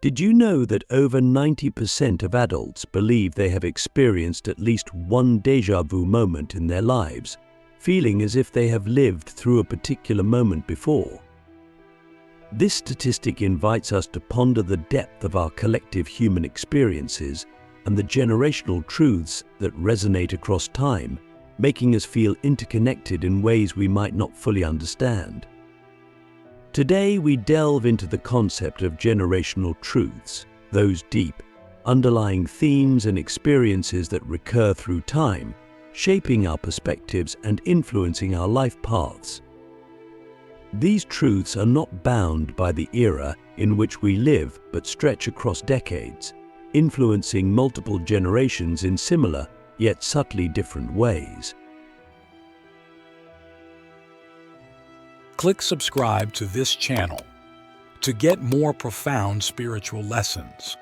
Did you know that over 90% of adults believe they have experienced at least one déjà vu moment in their lives, feeling as if they have lived through a particular moment before? This statistic invites us to ponder the depth of our collective human experiences and the generational truths that resonate across time, making us feel interconnected in ways we might not fully understand. Today, we delve into the concept of generational truths, those deep, underlying themes and experiences that recur through time, shaping our perspectives and influencing our life paths. These truths are not bound by the era in which we live, but stretch across decades, influencing multiple generations in similar, yet subtly different ways. Click subscribe to this channel to get more profound spiritual lessons.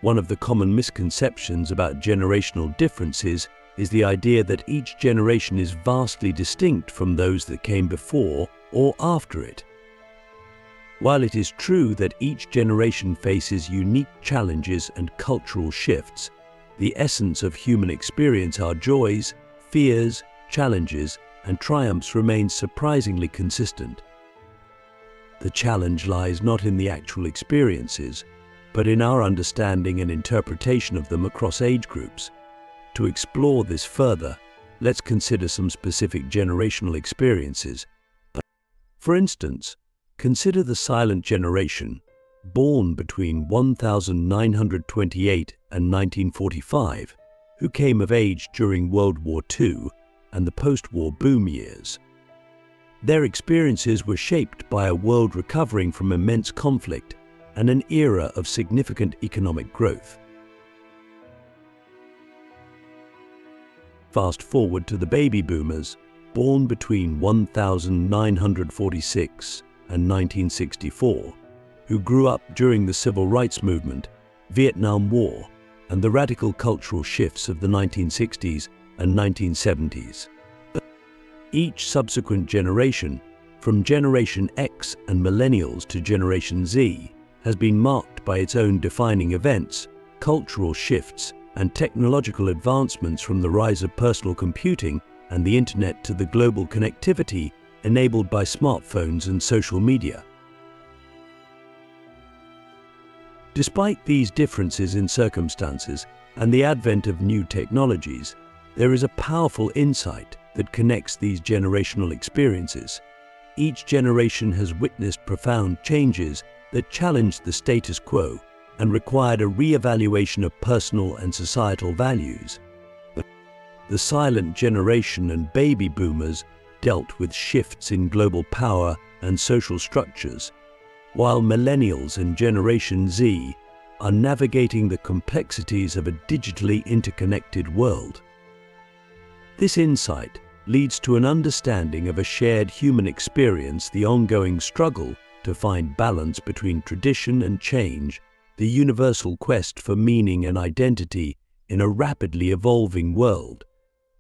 One of the common misconceptions about generational differences is the idea that each generation is vastly distinct from those that came before or after it. While it is true that each generation faces unique challenges and cultural shifts, the essence of human experience, our joys, fears, challenges, and triumphs remains surprisingly consistent. The challenge lies not in the actual experiences, but in our understanding and interpretation of them across age groups. To explore this further, let's consider some specific generational experiences. For instance, consider the silent generation, born between 1928 and 1945, who came of age during World War II and the post-war boom years. Their experiences were shaped by a world recovering from immense conflict and an era of significant economic growth. Fast forward to the baby boomers, born between 1946 and 1964, who grew up during the Civil Rights Movement, Vietnam War, and the radical cultural shifts of the 1960s and 1970s. Each subsequent generation, from Generation X and Millennials to Generation Z, has been marked by its own defining events, cultural shifts, and technological advancements, from the rise of personal computing and the internet to the global connectivity enabled by smartphones and social media. Despite these differences in circumstances and the advent of new technologies, there is a powerful insight that connects these generational experiences. Each generation has witnessed profound changes that challenged the status quo and required a re-evaluation of personal and societal values. The silent generation and baby boomers dealt with shifts in global power and social structures, while millennials and Generation Z are navigating the complexities of a digitally interconnected world. This insight leads to an understanding of a shared human experience, the ongoing struggle to find balance between tradition and change, the universal quest for meaning and identity in a rapidly evolving world,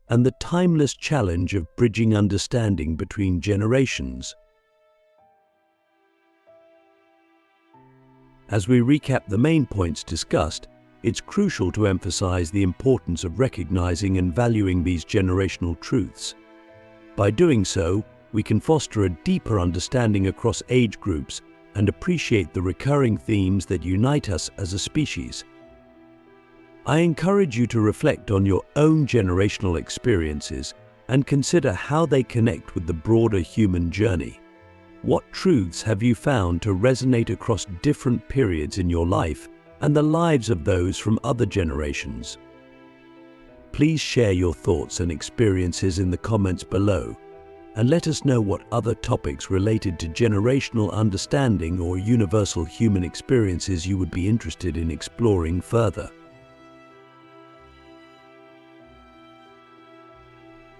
and the timeless challenge of bridging understanding between generations. As we recap the main points discussed, it's crucial to emphasize the importance of recognizing and valuing these generational truths. By doing so, we can foster a deeper understanding across age groups and appreciate the recurring themes that unite us as a species. I encourage you to reflect on your own generational experiences and consider how they connect with the broader human journey. What truths have you found to resonate across different periods in your life and the lives of those from other generations? Please share your thoughts and experiences in the comments below, and let us know what other topics related to generational understanding or universal human experiences you would be interested in exploring further.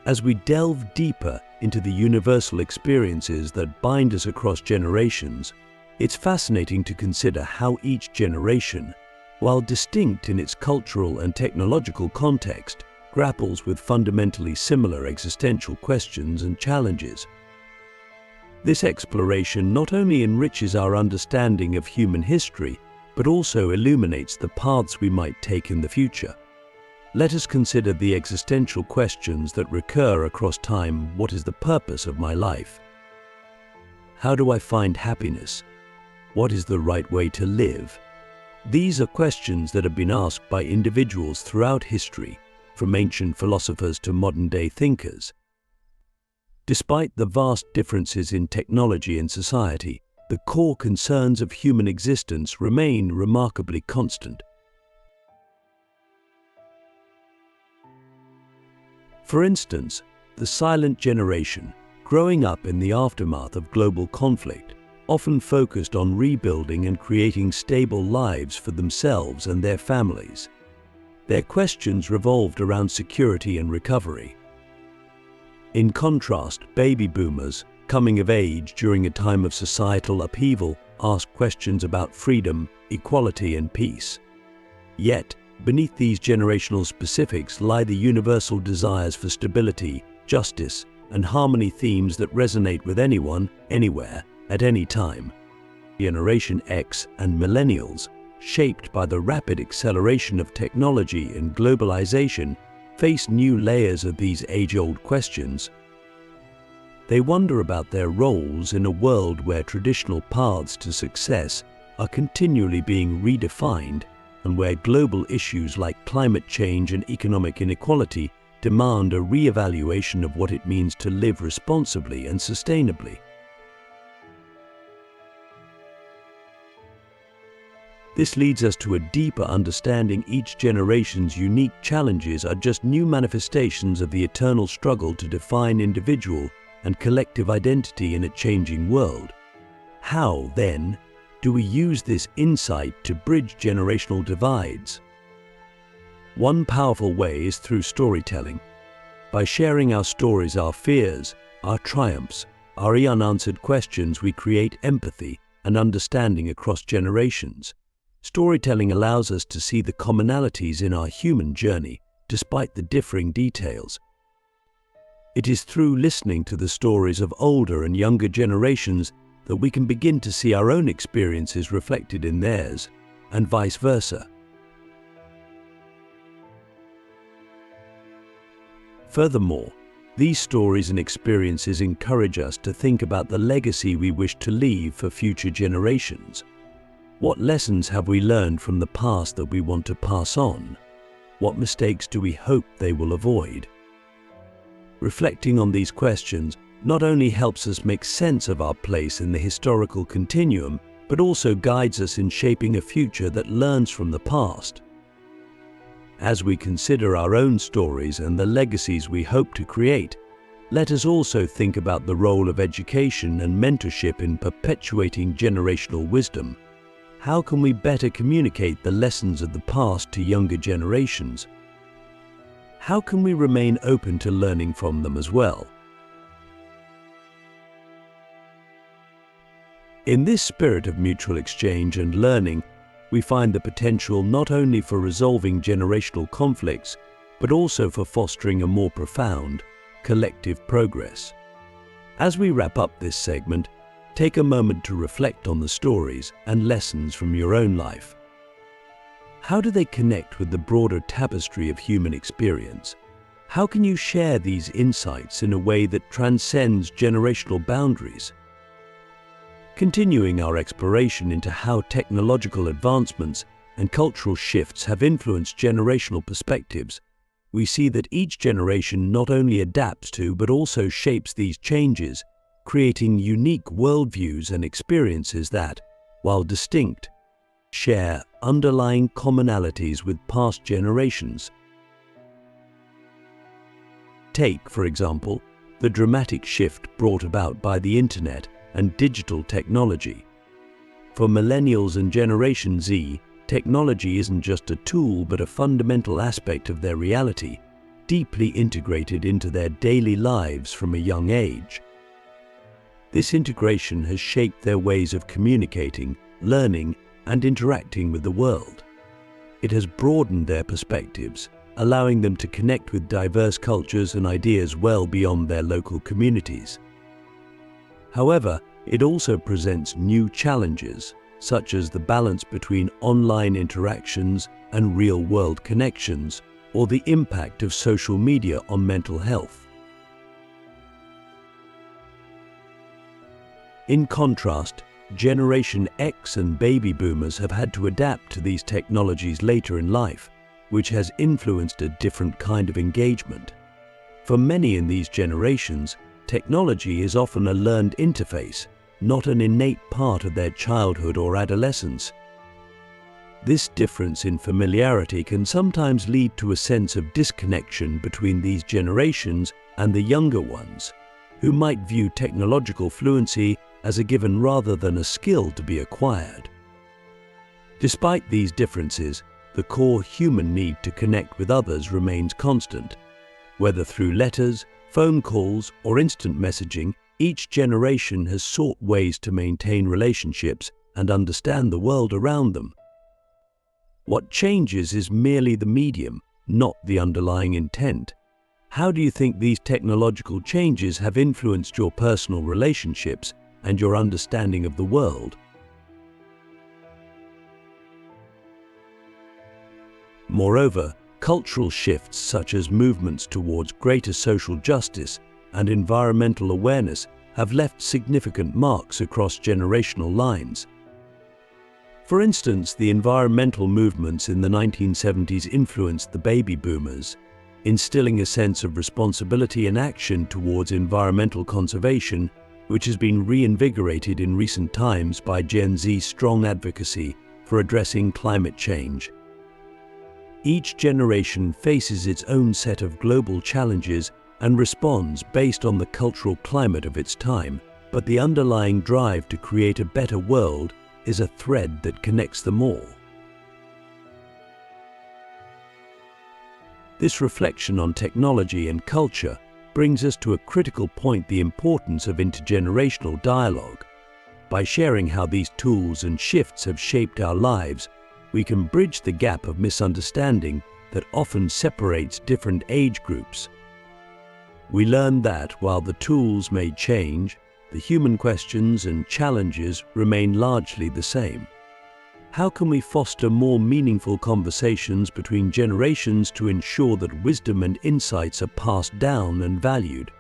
As we delve deeper into the universal experiences that bind us across generations, it's fascinating to consider how each generation, while distinct in its cultural and technological context, grapples with fundamentally similar existential questions and challenges. This exploration not only enriches our understanding of human history, but also illuminates the paths we might take in the future. Let us consider the existential questions that recur across time. What is the purpose of my life? How do I find happiness? What is the right way to live? These are questions that have been asked by individuals throughout history, from ancient philosophers to modern-day thinkers. Despite the vast differences in technology and society, the core concerns of human existence remain remarkably constant. For instance, the silent generation, growing up in the aftermath of global conflict, often focused on rebuilding and creating stable lives for themselves and their families. Their questions revolved around security and recovery. In contrast, baby boomers, coming of age during a time of societal upheaval, asked questions about freedom, equality, and peace. Yet, beneath these generational specifics lie the universal desires for stability, justice, and harmony, themes that resonate with anyone, anywhere, at any time. Generation X and Millennials, shaped by the rapid acceleration of technology and globalization, face new layers of these age-old questions. They wonder about their roles in a world where traditional paths to success are continually being redefined, and where global issues like climate change and economic inequality demand a re-evaluation of what it means to live responsibly and sustainably. This leads us to a deeper understanding. Each generation's unique challenges are just new manifestations of the eternal struggle to define individual and collective identity in a changing world. How, then, do we use this insight to bridge generational divides? One powerful way is through storytelling. By sharing our stories, our fears, our triumphs, our unanswered questions, we create empathy and understanding across generations. Storytelling allows us to see the commonalities in our human journey, despite the differing details. It is through listening to the stories of older and younger generations that we can begin to see our own experiences reflected in theirs, and vice versa. Furthermore, these stories and experiences encourage us to think about the legacy we wish to leave for future generations. What lessons have we learned from the past that we want to pass on? What mistakes do we hope they will avoid? Reflecting on these questions not only helps us make sense of our place in the historical continuum, but also guides us in shaping a future that learns from the past. As we consider our own stories and the legacies we hope to create, let us also think about the role of education and mentorship in perpetuating generational wisdom. How can we better communicate the lessons of the past to younger generations? How can we remain open to learning from them as well? In this spirit of mutual exchange and learning, we find the potential not only for resolving generational conflicts, but also for fostering a more profound, collective progress. As we wrap up this segment, take a moment to reflect on the stories and lessons from your own life. How do they connect with the broader tapestry of human experience? How can you share these insights in a way that transcends generational boundaries? Continuing our exploration into how technological advancements and cultural shifts have influenced generational perspectives, we see that each generation not only adapts to but also shapes these changes, creating unique worldviews and experiences that, while distinct, share underlying commonalities with past generations. Take, for example, the dramatic shift brought about by the internet and digital technology. For millennials and Generation Z, technology isn't just a tool but a fundamental aspect of their reality, deeply integrated into their daily lives from a young age. This integration has shaped their ways of communicating, learning, and interacting with the world. It has broadened their perspectives, allowing them to connect with diverse cultures and ideas well beyond their local communities. However, it also presents new challenges, such as the balance between online interactions and real-world connections, or the impact of social media on mental health. In contrast, Generation X and baby boomers have had to adapt to these technologies later in life, which has influenced a different kind of engagement. For many in these generations, technology is often a learned interface, not an innate part of their childhood or adolescence. This difference in familiarity can sometimes lead to a sense of disconnection between these generations and the younger ones, who might view technological fluency as a given rather than a skill to be acquired. Despite these differences, the core human need to connect with others remains constant. Whether through letters, phone calls, or instant messaging, each generation has sought ways to maintain relationships and understand the world around them. What changes is merely the medium, not the underlying intent. How do you think these technological changes have influenced your personal relationships and your understanding of the world? Moreover, cultural shifts such as movements towards greater social justice and environmental awareness have left significant marks across generational lines. For instance, the environmental movements in the 1970s influenced the baby boomers, instilling a sense of responsibility and action towards environmental conservation, which has been reinvigorated in recent times by Gen Z's strong advocacy for addressing climate change. Each generation faces its own set of global challenges and responds based on the cultural climate of its time, but the underlying drive to create a better world is a thread that connects them all. This reflection on technology and culture brings us to a critical point: the importance of intergenerational dialogue. By sharing how these tools and shifts have shaped our lives, we can bridge the gap of misunderstanding that often separates different age groups. We learn that while the tools may change, the human questions and challenges remain largely the same. How can we foster more meaningful conversations between generations to ensure that wisdom and insights are passed down and valued?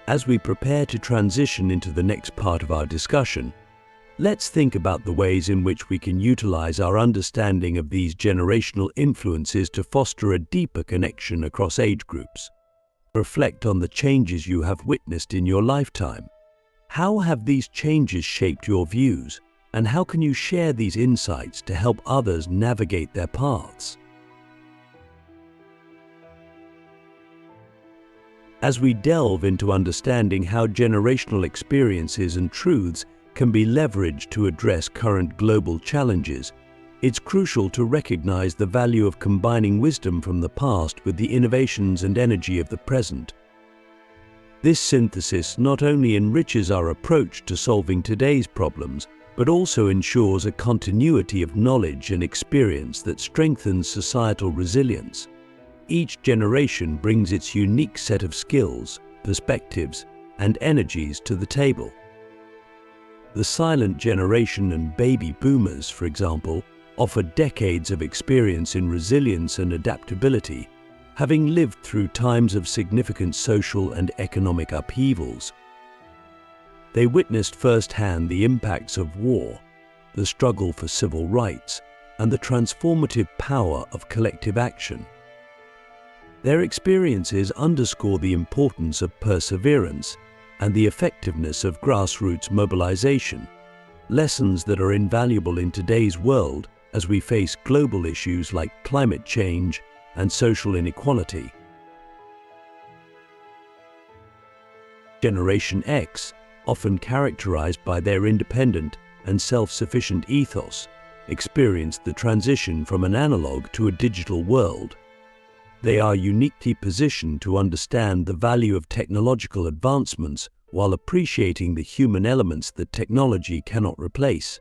As we prepare to transition into the next part of our discussion, let's think about the ways in which we can utilize our understanding of these generational influences to foster a deeper connection across age groups. Reflect on the changes you have witnessed in your lifetime. How have these changes shaped your views, and how can you share these insights to help others navigate their paths? As we delve into understanding how generational experiences and truths can be leveraged to address current global challenges, it's crucial to recognize the value of combining wisdom from the past with the innovations and energy of the present. This synthesis not only enriches our approach to solving today's problems, but also ensures a continuity of knowledge and experience that strengthens societal resilience. Each generation brings its unique set of skills, perspectives, and energies to the table. The silent generation and baby boomers, for example, offer decades of experience in resilience and adaptability, having lived through times of significant social and economic upheavals. They witnessed firsthand the impacts of war, the struggle for civil rights, and the transformative power of collective action. Their experiences underscore the importance of perseverance and the effectiveness of grassroots mobilization, lessons that are invaluable in today's world as we face global issues like climate change and social inequality. Generation X, often characterized by their independent and self-sufficient ethos, experienced the transition from an analog to a digital world. They are uniquely positioned to understand the value of technological advancements while appreciating the human elements that technology cannot replace.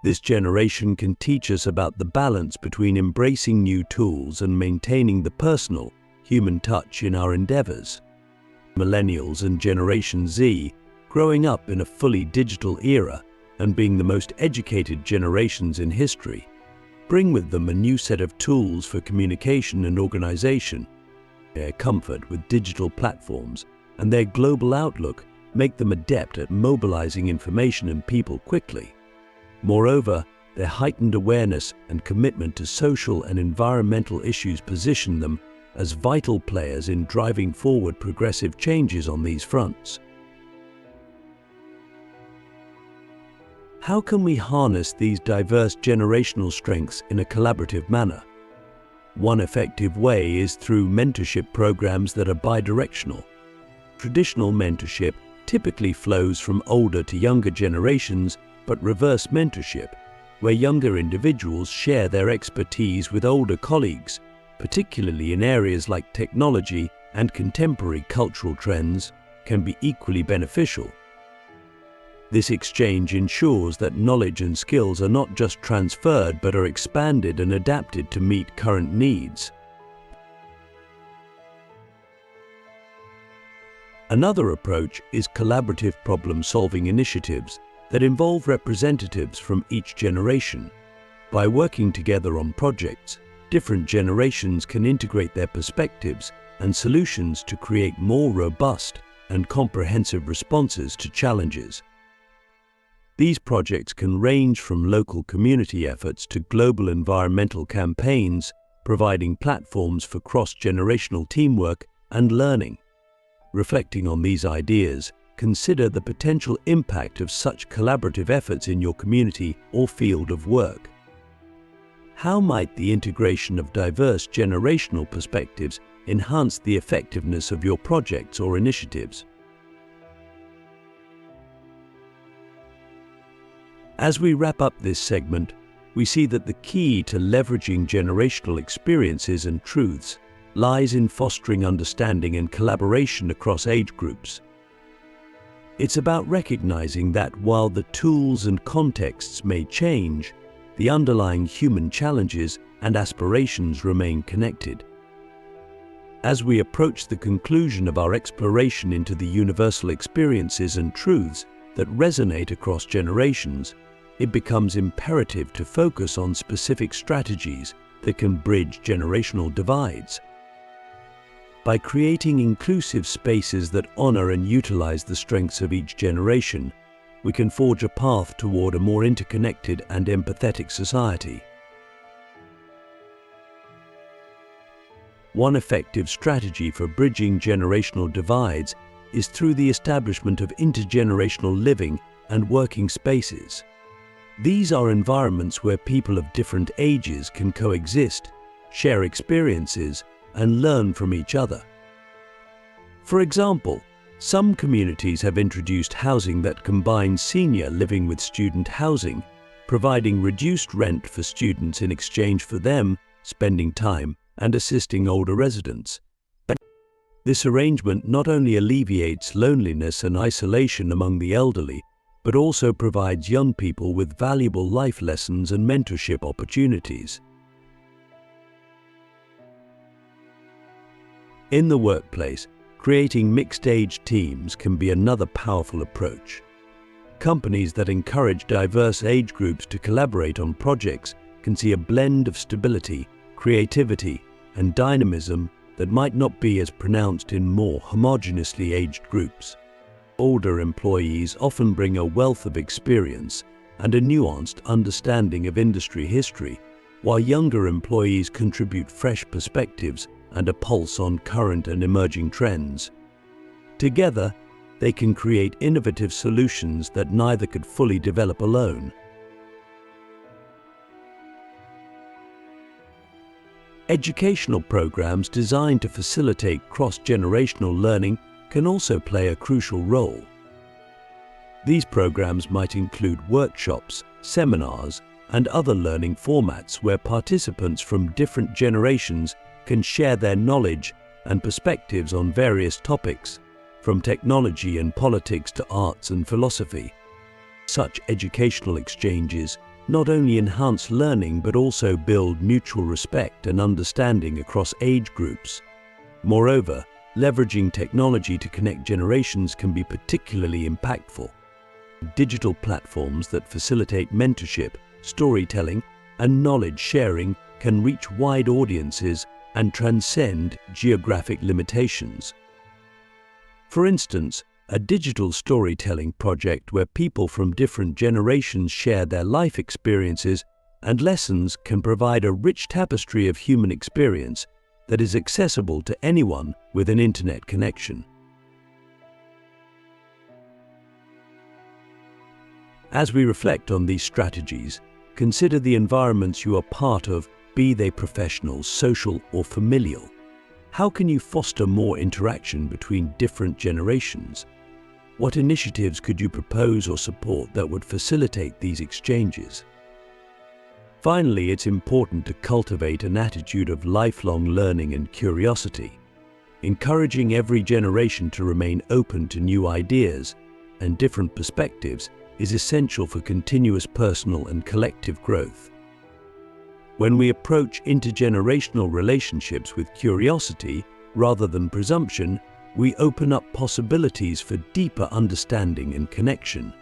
This generation can teach us about the balance between embracing new tools and maintaining the personal, human touch in our endeavors. Millennials and Generation Z Growing up in a fully digital era and being the most educated generations in history bring with them a new set of tools for communication and organization. Their comfort with digital platforms and their global outlook make them adept at mobilizing information and people quickly. Moreover, their heightened awareness and commitment to social and environmental issues position them as vital players in driving forward progressive changes on these fronts. How can we harness these diverse generational strengths in a collaborative manner? One effective way is through mentorship programs that are bidirectional. Traditional mentorship typically flows from older to younger generations, but reverse mentorship, where younger individuals share their expertise with older colleagues, particularly in areas like technology and contemporary cultural trends, can be equally beneficial. This exchange ensures that knowledge and skills are not just transferred but are expanded and adapted to meet current needs. Another approach is collaborative problem-solving initiatives that involve representatives from each generation. By working together on projects, different generations can integrate their perspectives and solutions to create more robust and comprehensive responses to challenges. These projects can range from local community efforts to global environmental campaigns, providing platforms for cross-generational teamwork and learning. Reflecting on these ideas, consider the potential impact of such collaborative efforts in your community or field of work. How might the integration of diverse generational perspectives enhance the effectiveness of your projects or initiatives? As we wrap up this segment, we see that the key to leveraging generational experiences and truths lies in fostering understanding and collaboration across age groups. It's about recognizing that while the tools and contexts may change, the underlying human challenges and aspirations remain connected. As we approach the conclusion of our exploration into the universal experiences and truths that resonate across generations, it becomes imperative to focus on specific strategies that can bridge generational divides. By creating inclusive spaces that honor and utilize the strengths of each generation, we can forge a path toward a more interconnected and empathetic society. One effective strategy for bridging generational divides is through the establishment of intergenerational living and working spaces. These are environments where people of different ages can coexist, share experiences, and learn from each other. For example, some communities have introduced housing that combines senior living with student housing, providing reduced rent for students in exchange for them spending time and assisting older residents. This arrangement not only alleviates loneliness and isolation among the elderly, but also provides young people with valuable life lessons and mentorship opportunities. In the workplace, creating mixed-age teams can be another powerful approach. Companies that encourage diverse age groups to collaborate on projects can see a blend of stability, creativity, and dynamism that might not be as pronounced in more homogeneously aged groups. Older employees often bring a wealth of experience and a nuanced understanding of industry history, while younger employees contribute fresh perspectives and a pulse on current and emerging trends. Together, they can create innovative solutions that neither could fully develop alone. Educational programs designed to facilitate cross-generational learning can also play a crucial role. These programs might include workshops, seminars, and other learning formats where participants from different generations can share their knowledge and perspectives on various topics, from technology and politics to arts and philosophy. Such educational exchanges not only enhance learning but also build mutual respect and understanding across age groups. Moreover, leveraging technology to connect generations can be particularly impactful. Digital platforms that facilitate mentorship, storytelling, and knowledge sharing can reach wide audiences and transcend geographic limitations. For instance, a digital storytelling project where people from different generations share their life experiences and lessons can provide a rich tapestry of human experience that is accessible to anyone with an internet connection. As we reflect on these strategies, consider the environments you are part of, be they professional, social, or familial. How can you foster more interaction between different generations? What initiatives could you propose or support that would facilitate these exchanges? Finally, it's important to cultivate an attitude of lifelong learning and curiosity. Encouraging every generation to remain open to new ideas and different perspectives is essential for continuous personal and collective growth. When we approach intergenerational relationships with curiosity rather than presumption, we open up possibilities for deeper understanding and connection.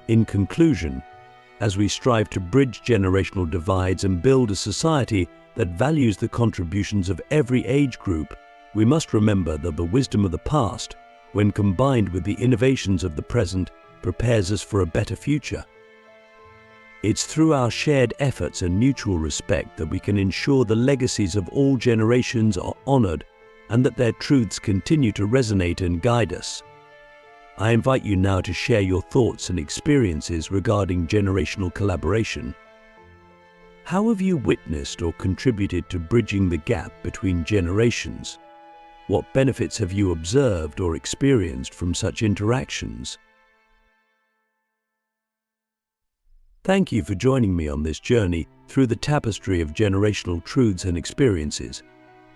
In conclusion, as we strive to bridge generational divides and build a society that values the contributions of every age group, we must remember that the wisdom of the past, when combined with the innovations of the present, prepares us for a better future. It's through our shared efforts and mutual respect that we can ensure the legacies of all generations are honored and that their truths continue to resonate and guide us. I invite you now to share your thoughts and experiences regarding generational collaboration. How have you witnessed or contributed to bridging the gap between generations? What benefits have you observed or experienced from such interactions? Thank you for joining me on this journey through the tapestry of generational truths and experiences.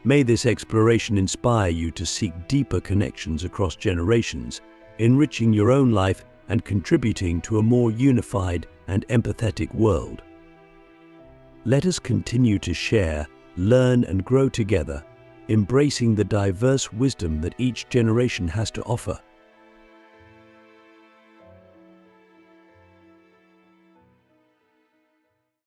May this exploration inspire you to seek deeper connections across generations, enriching your own life and contributing to a more unified and empathetic world. Let us continue to share, learn, and grow together, embracing the diverse wisdom that each generation has to offer.